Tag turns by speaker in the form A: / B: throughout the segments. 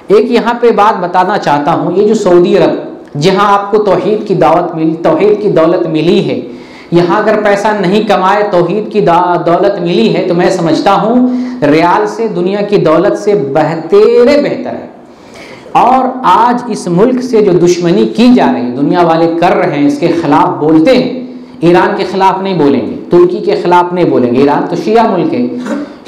A: ایک یہاں پہ بات بتانا چاہتا ہوں، یہ جو سعودی عرب جہاں آپ کو توحید کی توحید کی دولت ملی ہے، یہاں اگر پیسہ نہیں کمائے توحید کی دولت ملی ہے تو میں سمجھتا ہوں ریال سے دنیا کی دولت سے بہتر ہے۔ اور آج اس ملک سے جو دشمنی کی جا رہی دنیا والے کر رہے ہیں، اس کے خلاف بولتے ہیں۔ ایران کے خلاف نہیں بولیں گے، ترکی کے خلاف نہیں بولیں گے، ایران تو شیعہ ملک ہے،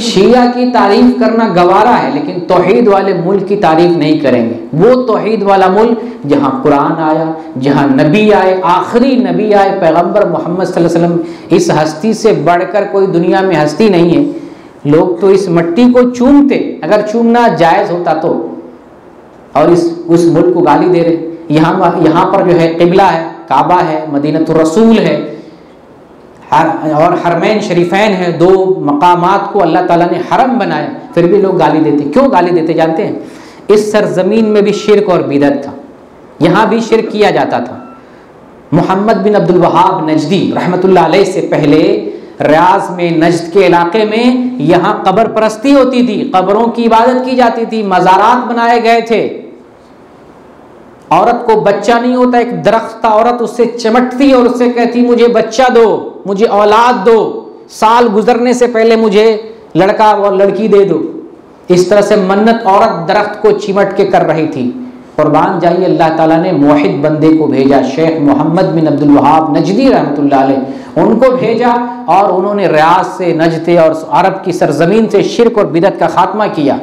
A: شیعہ کی تعریف کرنا گوارا ہے، لیکن توحید والے ملک کی تعریف نہیں کریں گے۔ وہ توحید والا ملک جہاں قرآن آیا، جہاں نبی آئے، آخری نبی آئے پیغمبر محمد صلی اللہ علیہ وسلم، اس ہستی سے بڑھ کر کوئی دنیا میں ہستی نہیں ہے۔ لوگ تو اس مٹی کو چومتے، اگر چومنا جائز ہوتا تو، اور اس ملک کو گالی دے رہے۔ یہاں پر جو ہے قبلہ ہے، کعبہ ہے، مدینۃ الرسول ہے، اور حرمین شریفین ہیں، دو مقامات کو اللہ تعالیٰ نے حرم بنایا، پھر بھی لوگ گالی دیتے۔ کیوں گالی دیتے جانتے ہیں؟ اس سرزمین میں بھی شرک اور بدعت تھا، یہاں بھی شرک کیا جاتا تھا۔ محمد بن عبد الوہاب نجدی رحمۃ اللہ علیہ سے پہلے ریاض میں، نجد کے علاقے میں، یہاں قبر پرستی ہوتی تھی، قبروں کی عبادت کی جاتی تھی، مزارات بنائے گئے تھے۔ عورت کو بچہ نہیں ہوتا، ایک درخت تھا، عورت اس سے چمٹتی اور اس سے کہتی مجھے بچہ دو، مجھے اولاد دو، سال گزرنے سے پہلے مجھے لڑکا اور لڑکی دے دو۔ اس طرح سے منت عورت درخت کو چمٹ کے کر رہی تھی۔ قربان جائیے، اللہ تعالیٰ نے موحد بندے کو بھیجا، شیخ محمد بن عبد الوہاب نجدی رحمۃ اللہ علیہ، ان کو بھیجا، اور انہوں نے ریاض سے، نجد اور عرب کی سرزمین سے شرک اور بدعت کا خاتمہ کیا۔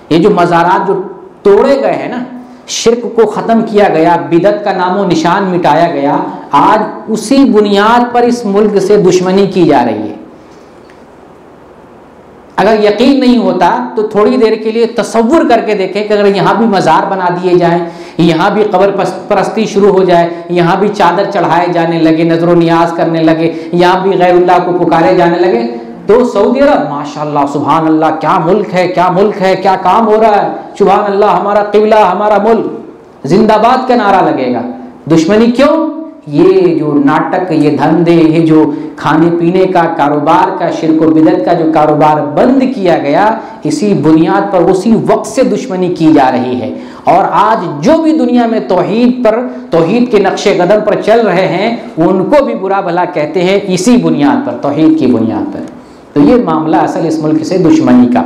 A: یہ جو مزارات جو توڑے گئے ہیں نا، شرک کو ختم کیا گیا، بدعت کا نام و نشان مٹایا گیا، آج اسی بنیاد پر اس ملک سے دشمنی کی جا رہی ہے۔ اگر یقین نہیں ہوتا تو تھوڑی دیر کے لیے تصور کر کے دیکھیں کہ اگر یہاں بھی مزار بنا دیے جائیں، یہاں بھی قبر پرستی شروع ہو جائے، یہاں بھی چادر چڑھائے جانے لگے، نظر و نیاز کرنے لگے، یہاں بھی غیر اللہ کو پکارے جانے لگے، تو سعودی عرب ماشاءاللہ سبحان اللہ کیا ملک ہے، کیا ملک ہے، کیا کام ہو رہا ہے، سبحان اللہ ہمارا قبلہ، ہمارا ملک، زندہ باد کا نعرہ لگے گا۔ دشمنی کیوں؟ یہ جو ناٹک، یہ دھندے، یہ جو کھانے پینے کا کاروبار کا، شرک و بدعت کا جو کاروبار بند کیا گیا، اسی بنیاد پر اسی وقت سے دشمنی کی جا رہی ہے۔ اور آج جو بھی دنیا میں توحید کے نقش قدم پر چل رہے ہیں، ان کو بھی برا بھلا کہتے ہیں اسی بنیاد پر، توحید کی بنیاد پر۔ تو یہ معاملہ اصل اس ملک سے دشمنی کا